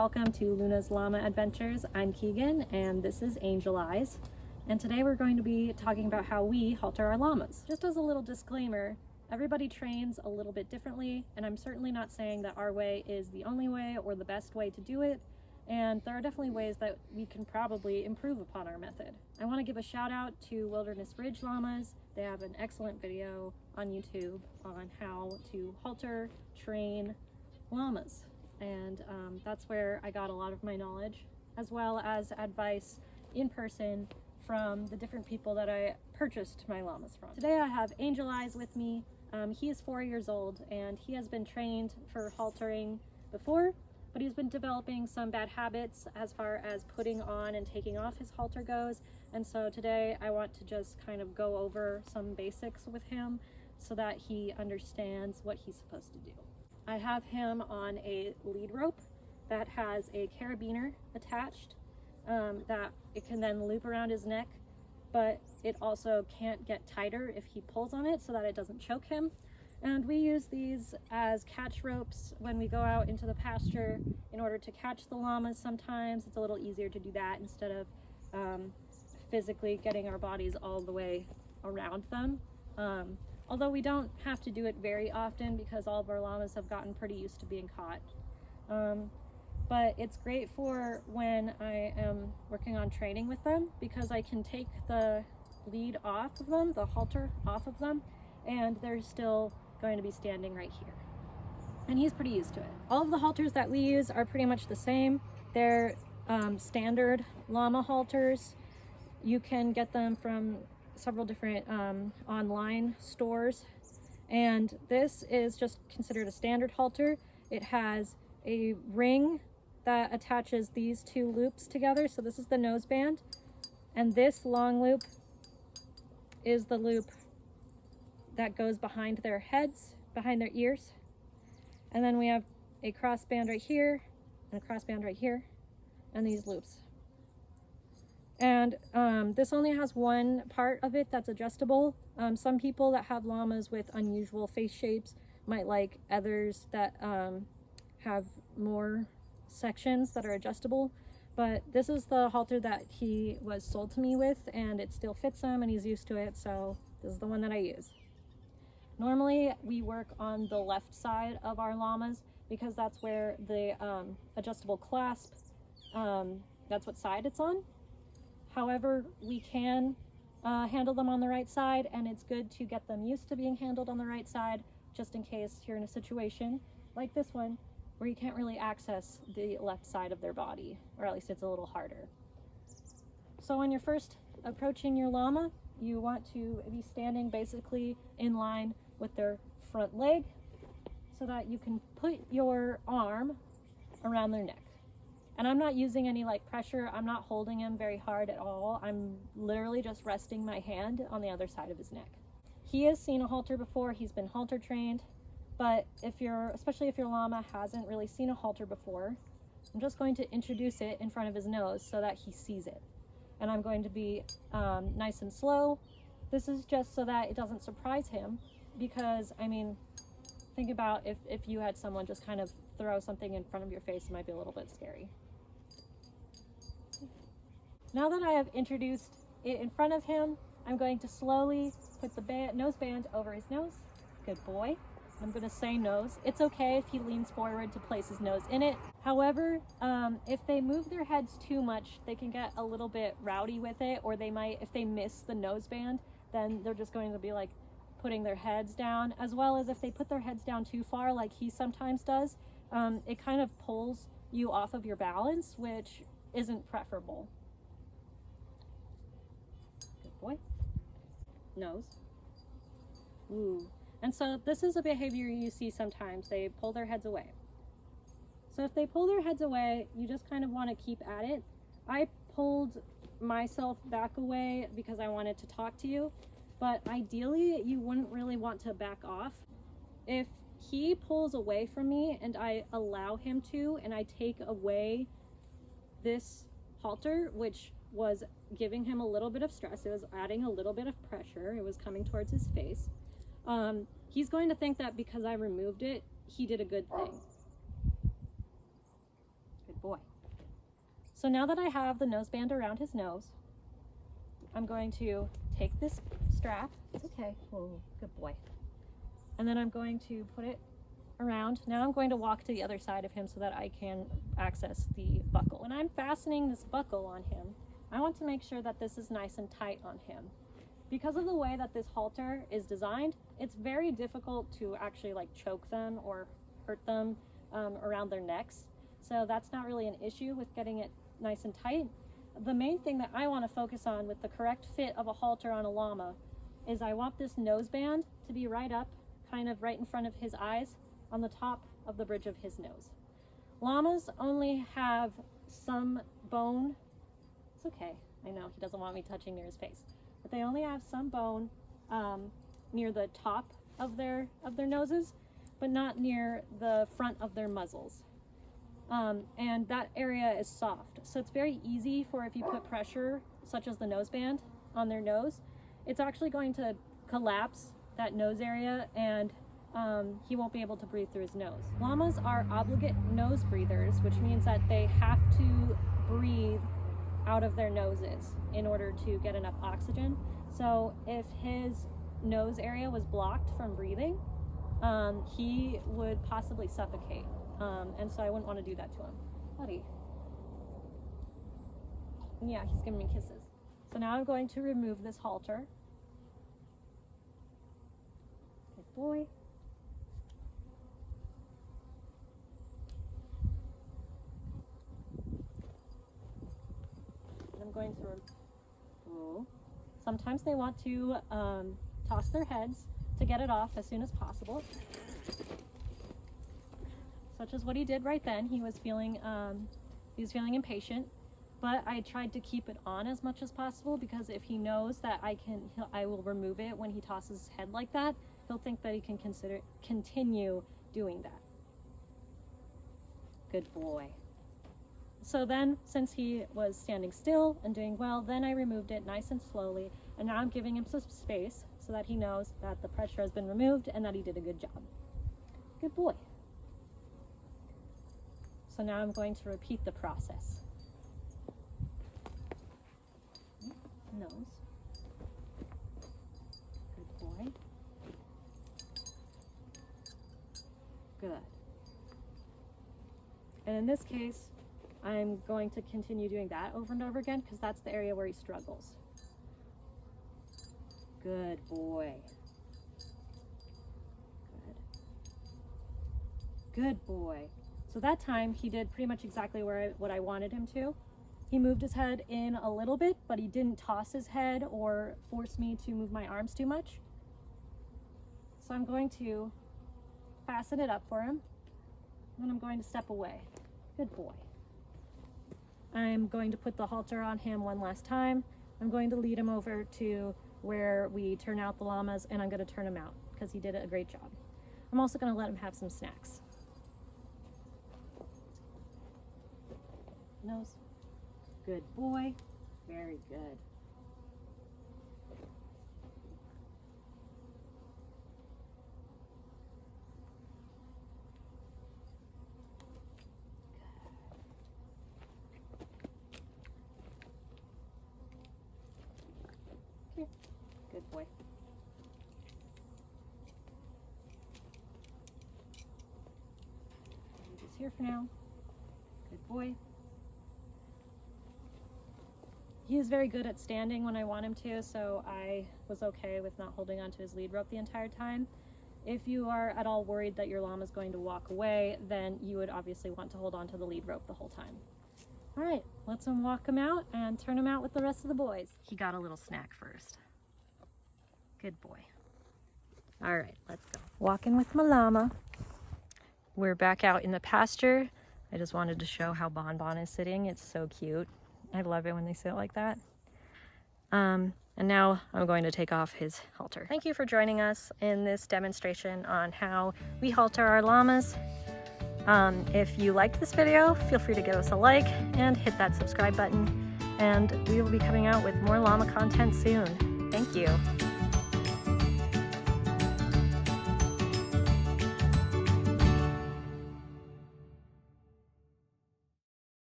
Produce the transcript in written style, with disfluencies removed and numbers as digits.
welcome to Luna's Llama Adventures. I'm Keegan and this is Angel Eyes. And today we're going to be talking about how we halter our llamas. Just as a little disclaimer, everybody trains a little bit differently, and I'm certainly not saying that our way is the only way or the best way to do it. And there are definitely ways that we can probably improve upon our method. I want to give a shout out to Wilderness Ridge Llamas. They have an excellent video on YouTube on how to halter, train llamas. And that's where I got a lot of my knowledge, as well as advice in person from the different people that I purchased my llamas from. Today I have Angel Eyes with me. He is 4 years old and he has been trained for haltering before, but he's been developing some bad habits as far as putting on and taking off his halter goes. And so today I want to just kind of go over some basics with him so that he understands what he's supposed to do. I have him on a lead rope that has a carabiner attached that it can then loop around his neck, but it also can't get tighter if he pulls on it so that it doesn't choke him. And we use these as catch ropes when we go out into the pasture in order to catch the llamas. Sometimes it's a little easier to do that instead of physically getting our bodies all the way around them. Although we don't have to do it very often because all of our llamas have gotten pretty used to being caught. But it's great for when I am working on training with them because I can take the lead off of them, the halter off of them, and they're still going to be standing right here. And he's pretty used to it. All of the halters that we use are pretty much the same. They're standard llama halters. You can get them from several different online stores. And this is just considered a standard halter. It has a ring that attaches these two loops together. So this is the nose band, and this long loop is the loop that goes behind their heads, behind their ears. And then we have a crossband right here and a crossband right here, and these loops. And this only has one part of it that's adjustable. Some people that have llamas with unusual face shapes might like others that have more sections that are adjustable. But this is the halter that he was sold to me with, and it still fits him and he's used to it, so this is the one that I use. Normally we work on the left side of our llamas because that's where the adjustable clasp, that's what side it's on. However, we can handle them on the right side, and it's good to get them used to being handled on the right side just in case you're in a situation like this one where you can't really access the left side of their body, or at least it's a little harder. So when you're first approaching your llama, you want to be standing basically in line with their front leg so that you can put your arm around their neck. And I'm not using any like pressure. I'm not holding him very hard at all. I'm literally just resting my hand on the other side of his neck. He has seen a halter before. He's been halter trained. But especially if your llama hasn't really seen a halter before, I'm just going to introduce it in front of his nose so that he sees it. And I'm going to be nice and slow. This is just so that it doesn't surprise him, because I mean, think about if you had someone just kind of throw something in front of your face, it might be a little bit scary. Now that I have introduced it in front of him, I'm going to slowly put the nose band over his nose. Good boy. I'm going to say nose. It's okay if he leans forward to place his nose in it. However, if they move their heads too much, they can get a little bit rowdy with it, or they might, if they miss the nose band, then they're just going to be like putting their heads down, as well as if they put their heads down too far, like he sometimes does, it kind of pulls you off of your balance, which isn't preferable. Good boy. Nose. Ooh. And so this is a behavior you see sometimes. They pull their heads away. So if they pull their heads away, you just kind of want to keep at it. I pulled myself back away because I wanted to talk to you, but ideally you wouldn't really want to back off. If he pulls away from me and I allow him to, and I take away this halter, which was giving him a little bit of stress, it was adding a little bit of pressure, it was coming towards his face, he's going to think that because I removed it, he did a good thing. Good Good boy. So now that I have the noseband around his nose, I'm going to take this strap. It's okay. Oh, good boy. And then I'm going to put it around. Now I'm going to walk to the other side of him so that I can access the buckle. When I'm fastening this buckle on him, I want to make sure that this is nice and tight on him. Because of the way that this halter is designed, it's very difficult to actually like choke them or hurt them around their necks. So that's not really an issue with getting it nice and tight. The main thing that I want to focus on with the correct fit of a halter on a llama is I want this noseband to be right up, kind of right in front of his eyes, on the top of the bridge of his nose. Llamas only have some bone. It's okay. I know he doesn't want me touching near his face, but they only have some bone near the top of their noses, but not near the front of their muzzles. And that area is soft, so it's very easy for, if you put pressure, such as the noseband, on their nose, it's actually going to collapse that nose area, and he won't be able to breathe through his nose. Llamas are obligate nose breathers, which means that they have to breathe out of their noses in order to get enough oxygen. So if his nose area was blocked from breathing, he would possibly suffocate. And so I wouldn't want to do that to him. Buddy. Yeah, he's giving me kisses. So now I'm going to remove this halter. Good boy. I'm going to sometimes they want to toss their heads to get it off as soon as possible, such as what he did right then. He was feeling impatient, but I tried to keep it on as much as possible, because if he knows that I will remove it when he tosses his head like that, he'll think that he can continue doing that. Good boy. So then, since he was standing still and doing well, then I removed it nice and slowly, and now I'm giving him some space so that he knows that the pressure has been removed and that he did a good job. Good boy. So now I'm going to repeat the process. Nose. Good boy. Good. And in this case, I'm going to continue doing that over and over again, because that's the area where he struggles. Good boy. Good. Good boy. So that time he did pretty much exactly what I wanted him to. He moved his head in a little bit, but he didn't toss his head or force me to move my arms too much. So I'm going to fasten it up for him, and then I'm going to step away. Good boy. I'm going to put the halter on him one last time. I'm going to lead him over to where we turn out the llamas, and I'm going to turn him out because he did a great job. I'm also going to let him have some snacks. Nose. Good boy. Very good. Here. Good boy. He's just here for now. Good boy. He is very good at standing when I want him to, so I was okay with not holding onto his lead rope the entire time. If you are at all worried that your llama is going to walk away, then you would obviously want to hold onto the lead rope the whole time. All right, let's walk him out and turn him out with the rest of the boys. He got a little snack first. Good boy. All right, let's go. Walking with my llama. We're back out in the pasture. I just wanted to show how Bon Bon is sitting. It's so cute. I love it when they sit like that. And now I'm going to take off his halter. Thank you for joining us in this demonstration on how we halter our llamas. If you liked this video, feel free to give us a like and hit that subscribe button. And we will be coming out with more llama content soon. Thank you.